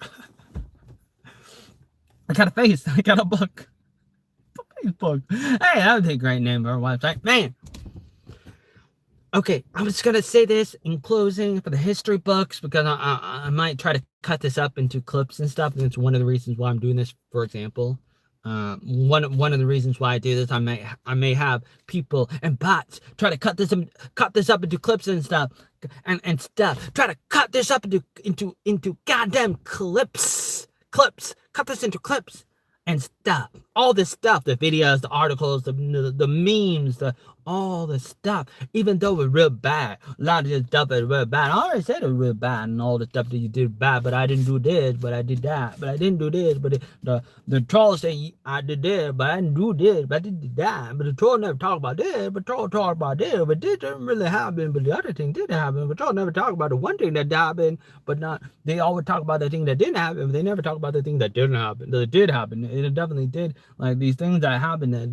I got a face. I got a book. Facebook. Hey, that would be a great name for a website. Man. Okay, I'm just gonna say this in closing for the history books because I might try to cut this up into clips and stuff. And it's one of the reasons why I'm doing this. For example, one of the reasons why I do this, I may have people and bots try to cut this up into clips and stuff and stuff. Try to cut this up into goddamn clips. Cut this into clips and stuff. All this stuff, the videos, the articles, the memes, all the stuff, even though it's real bad. A lot of this stuff is real bad. I already said it was real bad and all the stuff that you did bad, but I didn't do this, but I did that, but I didn't do this, but the troll say I did this, but I didn't do this, but I did that, but the troll never talked about this, but troll talked about this, but this didn't really happen, but the other thing did happen, but troll never talked about the one thing that happened, but not, they always talk about the thing that didn't happen, but they never talk about the thing that didn't happen, that did happen. It definitely did, like these things that happened that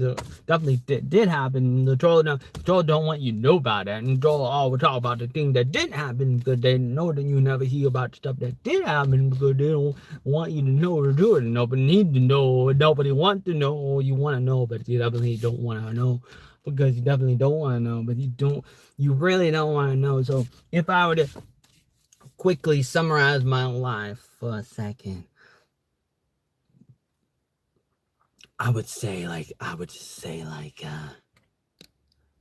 definitely did happen. The troll don't want you to know about that, and troll always talk about the thing that didn't happen because they know that you never hear about the stuff that did happen because they don't want you to know to do it. Nobody need to know, nobody want to know, or you want to know, but you definitely don't want to know because you definitely don't want to know, but you really don't want to know. So if I were to quickly summarize my life for a second, I would just say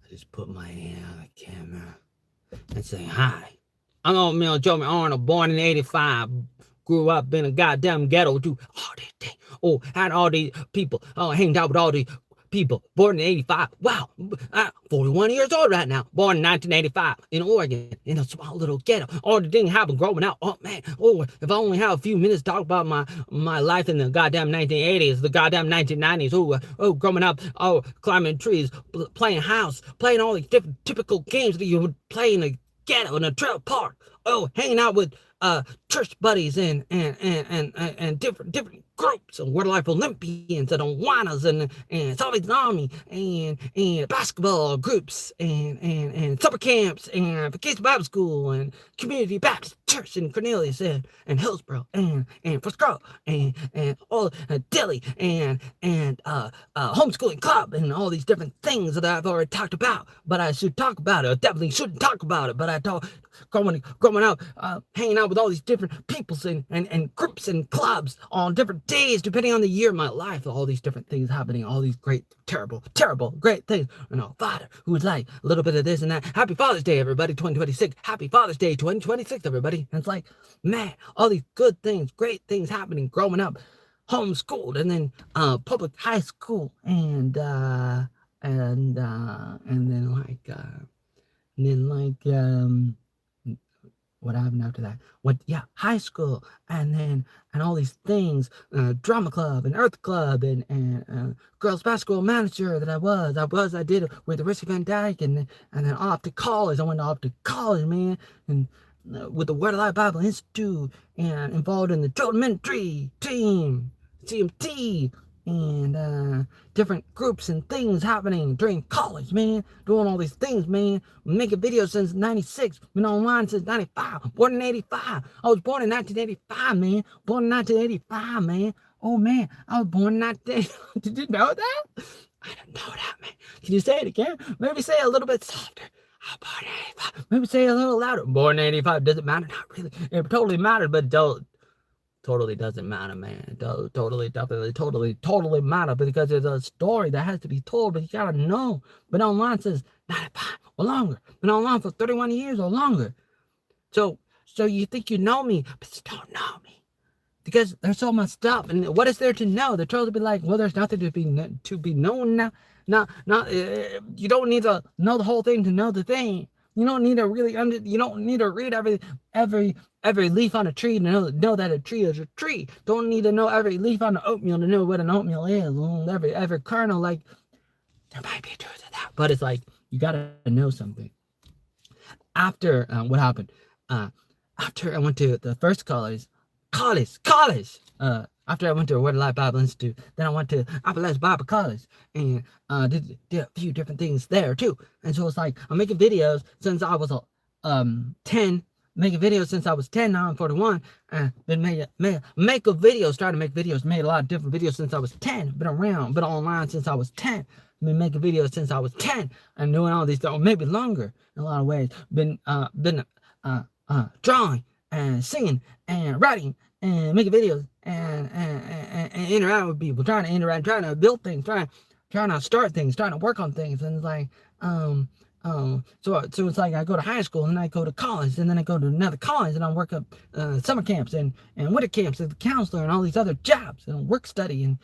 just put my hand on the camera and say, hi, I'm Oatmeal Joey Arnold, born in 85, grew up in a goddamn ghetto, do all these things, had all these people, hanged out with all these people, born in 85, wow, 41 years old right now, born in 1985 in Oregon, in a small little ghetto. All the things happened growing up. Oh man, if I only have a few minutes to talk about my life in the goddamn 1980s, the goddamn 1990s, growing up, climbing trees, playing house, playing all these different typical games that you would play in a ghetto, in a trailer park, hanging out with church buddies and different groups and World Life Olympians and Awanas and Salvation Army and basketball groups and summer camps and vacation Bible school and community Baptist church in Cornelius and Hillsborough and Frisco Grove and all Dilly and homeschooling club and all these different things that I've already talked about. But I should talk about it. I definitely shouldn't talk about it. But I talk growing up, hanging out with all these different peoples and groups and clubs on different days, depending on the year of my life. All these different things happening, all these great, terrible, great things. And a father who was like a little bit of this and that. Happy Father's Day, everybody, 2026. Happy Father's Day, 2026, everybody. And it's like, man, all these good things, great things happening growing up, homeschooled, and then public high school, and then what happened after that? High school, and all these things, drama club and earth club and girls basketball manager that I did with Richie Van Dyke, and then off to college. I went off to college, man, and with the Word of Life Bible Institute, and involved in the children ministry team, CMT, and different groups and things happening during college, man. Doing all these things, man. Making videos since 96. Been online since 95. Born in 85. I was born in 1985, man. Born in 1985, man. Oh, man. I was born in 1985. Did you know that? I didn't know that, man. Can you say it again? Maybe say it a little bit softer. I was born in 85. Maybe say it a little louder. Born in 85. Does it matter? Not really. It totally mattered, but don't. Totally doesn't matter, man. Totally, definitely, totally matter, because there's a story that has to be told, but you gotta know. Been online since 95 or longer. Been online for 31 years or longer. So you think you know me, but you don't know me, because there's so much stuff. And what is there to know? They're trying to be like, well, there's nothing to be known now. You don't need to know the whole thing to know the thing. You don't need to really you don't need to read every leaf on a tree to know that a tree is a tree. Don't need to know every leaf on the oatmeal to know what an oatmeal is. Every kernel, like, there might be truth to that, but it's like, you gotta know something. After what happened? After I went to the first college. After I went to Word of Life Bible Institute, then I went to Appalachian Bible College, and did a few different things there too. And so it's like, I'm making videos since I was 10, making videos since I was 10, now I'm 41, and been starting to make videos, made a lot of different videos since I was 10, been online since I was 10, been making videos since I was 10, and doing all these things, maybe longer in a lot of ways, been drawing and singing and writing and making videos and interact with people, trying to build things, trying to start things, trying to work on things. And it's like, so it's like, I go to high school, and then I go to college, and then I go to another college, and I work up summer camps and winter camps as a counselor and all these other jobs, and work study and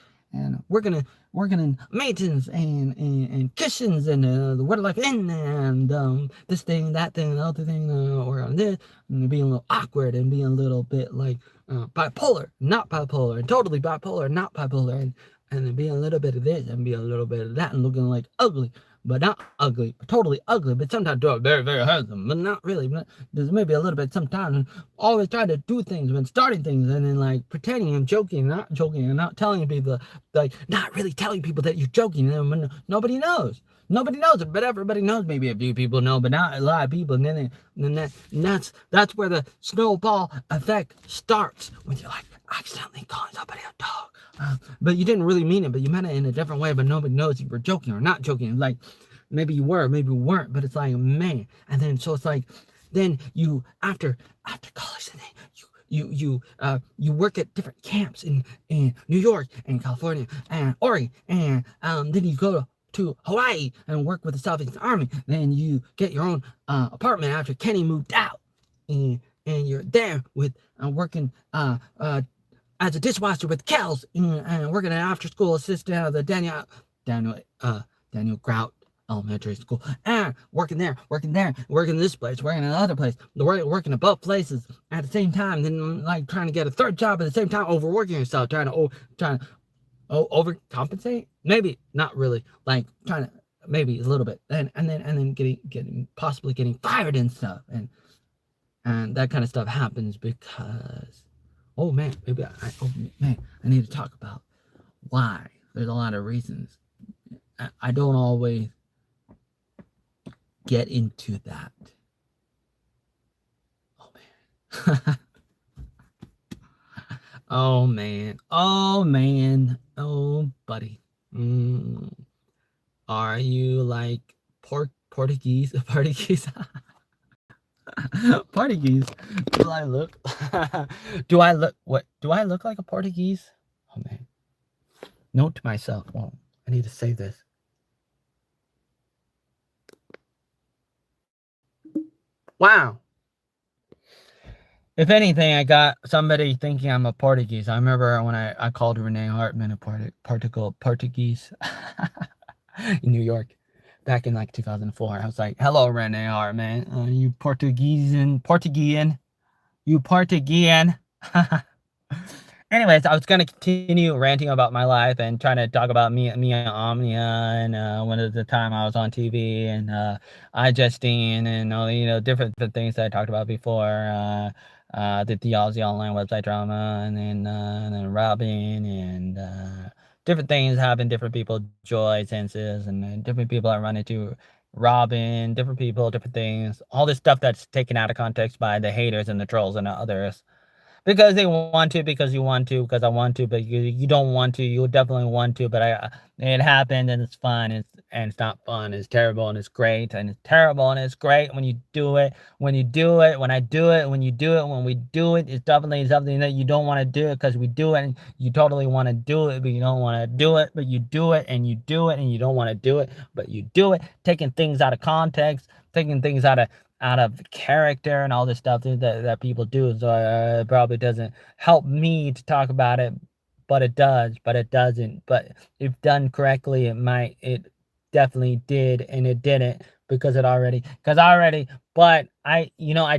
working in maintenance and kitchens and the Word of Life Inn and this thing, that thing, the other thing, or on this, and being a little awkward and being a little bit like bipolar, not bipolar, and totally bipolar, not bipolar, and then being a little bit of this and being a little bit of that, and looking like ugly, but not ugly, but totally ugly, but sometimes do it very, very handsome, but not really. But there's maybe a little bit sometimes, and always trying to do things and starting things, and then like pretending and joking, not joking, and not telling people, like not really telling people that you're joking, and nobody knows. Nobody knows it, but everybody knows. Maybe a few people know, but not a lot of people. And that's where the snowball effect starts, when you're like accidentally calling somebody a dog, but you didn't really mean it, but you meant it in a different way. But nobody knows you were joking or not joking. Like maybe you were, maybe you weren't. But it's like, man. And then so it's like, then you after college, and then you work at different camps in New York and California and Oregon, and then you go to Hawaii and work with the Salvation Army. Then you get your own apartment after Kenny moved out, and you're there with working as a dishwasher with Kels, and working an after-school assistant at the Daniel Grout Elementary School, and working this place, working in another place, working at both places at the same time. Then like trying to get a third job at the same time, overworking yourself, trying to overcompensate, maybe not really, like trying to, maybe a little bit, and then possibly getting fired and stuff, and that kind of stuff happens because, oh man, I need to talk about why. There's a lot of reasons. I don't always get into that. Oh man, Oh man. Oh man. Oh buddy. Mm. Are you like Portuguese? Portuguese? Portuguese. Do I look? Do I look? What? Do I look like a Portuguese? Oh man. Note to myself. Oh, I need to say this. Wow. If anything, I got somebody thinking I'm a Portuguese. I remember when I called Renee Hartman a Portuguese in New York back in like 2004. I was like, "Hello, Renee Hartman. You Portuguean? You Portuguean?" Anyways, I was gonna continue ranting about my life and trying to talk about me and Omnia and one of the time I was on TV and iJustine and all different things that I talked about before. The Theology Online website drama and then Robin and different things happen. Different people, Joy, Senses, and different people I run into. Robin, different people, different things. All this stuff that's taken out of context by the haters and the trolls and others because they want to, because you want to, because I want to, but you don't want to. You definitely want to, but it happened and it's fun. And it's not fun. It's terrible and it's great and it's terrible and it's great when you do it. When you do it, when I do it, when you do it, when we do it, it's definitely something that you don't want to do it because we do it and you totally want to do it, but you don't want to do it, but you do it and you do it and you don't want to do it, but you do it, taking things out of context, taking things out of character and all this stuff that people do. So it probably doesn't help me to talk about it, but it does, but it doesn't. But if done correctly, it definitely did, and it didn't because but I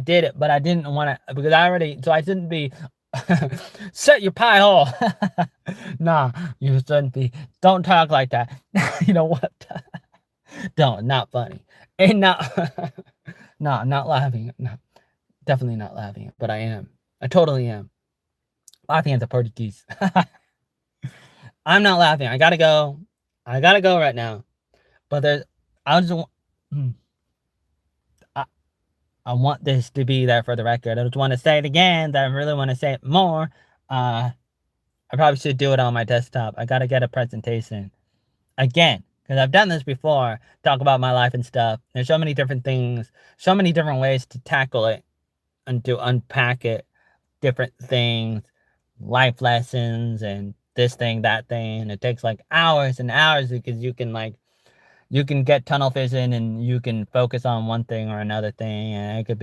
did it, but I didn't want to because so I shouldn't be set your pie hole. Nah, you shouldn't be. Don't talk like that. You know what? Don't, not funny. And not no, I'm not laughing. No, definitely not laughing. But I am. I totally am. Laughing at the Portuguese. I'm not laughing. I gotta go. I gotta go right now. But I just hmm, I, I want this to be there for the record. I just want to say it again. That I really want to say it more. I probably should do it on my desktop. I gotta get a presentation again because I've done this before. Talk about my life and stuff. There's so many different things, so many different ways to tackle it and to unpack it, different things, life lessons and this thing, that thing. And it takes like hours and hours because you can get tunnel vision and you can focus on one thing or another thing. And it could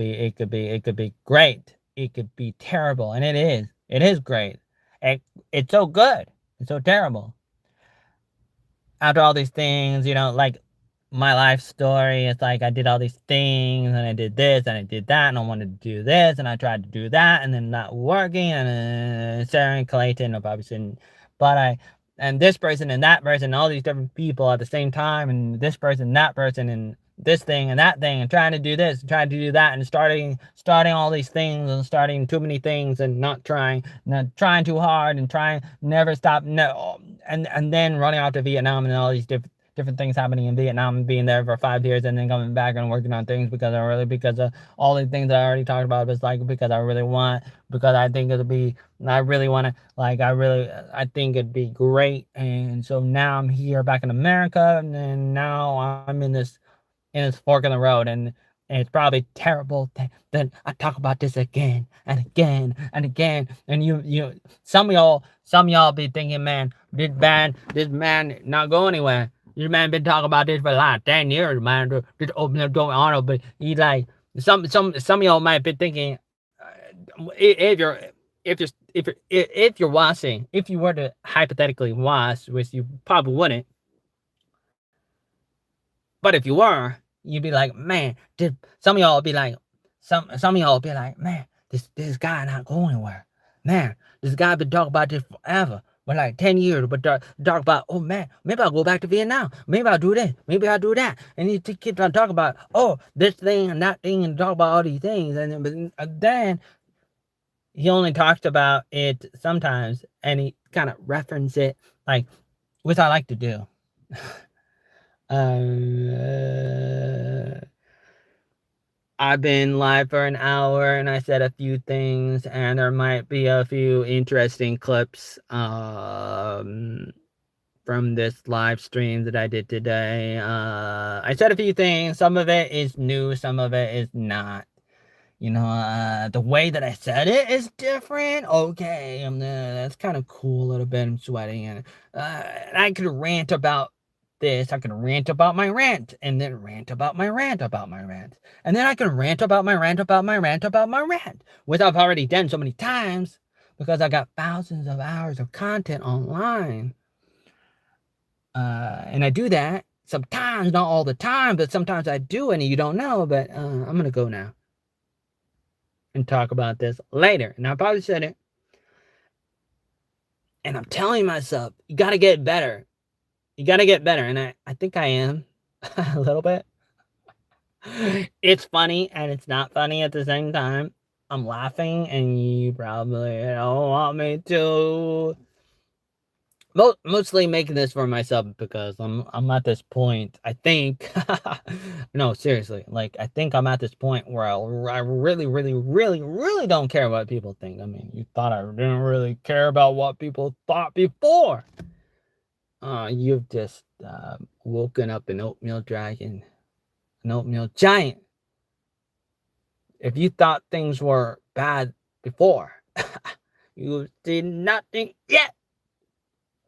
be great. It could be terrible. And it is great. It's so good. It's so terrible. After all these things, like my life story, it's like I did all these things and I did this and I did that and I wanted to do this and I tried to do that and then not working and Sarah and Clayton are probably sitting, but and this person and that person and all these different people at the same time and this person, that person and this thing and that thing and trying to do this and trying to do that and starting all these things and starting too many things and not trying too hard and trying never stop no and then running out to Vietnam and all these different things happening in Vietnam and being there for 5 years and then coming back and working on things because of all the things I already talked about. It's like because I think it'll be I really want to I think it'd be great. And so now I'm here back in America and now I'm in this fork in the road and it's probably terrible that I talk about this again and again and again. And some of y'all be thinking, man, this man not go anywhere. This man been talking about this for like 10 years, man. This Oatmeal Joey Arnold, but he like some of y'all might be thinking, if you're watching, if you were to hypothetically watch, which you probably wouldn't, but if you were, you'd be like, man, some of y'all be like, some of y'all be like, man, this guy not going anywhere. Man, this guy been talking about this forever. For like 10 years, but talk about, oh man, maybe I'll go back to Vietnam. Maybe I'll do this. Maybe I'll do that. And he keeps on talking about, oh, this thing and that thing and talk about all these things. And then he only talks about it sometimes and he kind of reference it, like, which I like to do. Uh, I've been live for an hour and I said a few things, and there might be a few interesting clips from this live stream that I did today. I said a few things. Some of it is new, some of it is not. The way that I said it is different. Okay, that's kind of cool a little bit. I'm sweating, and I could rant about this. I could rant about my rant, and then rant about my rant about my rant, and then I can rant about my rant about my rant about my rant, which I've already done so many times because I got thousands of hours of content online. And I do that sometimes, not all the time, but sometimes I do, and you don't know. But I'm gonna go now and talk about this later. And I probably said it. And I'm telling myself, you gotta get better. You gotta get better. And I think I am a little bit. It's funny and it's not funny at the same time. I'm laughing and you probably don't want me to. Mostly making this for myself because I'm at this point. I think, no, seriously, like I think I'm at this point where I really, really, really, really don't care what people think. I mean, you thought I didn't really care about what people thought before. You've just woken up an oatmeal dragon, an oatmeal giant. If you thought things were bad before, you've seen nothing yet.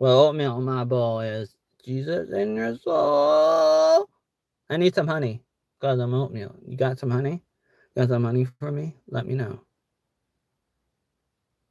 Well, oatmeal in my bowl is Jesus in your soul. I need some honey because I'm oatmeal. You got some honey? Got some honey for me? Let me know.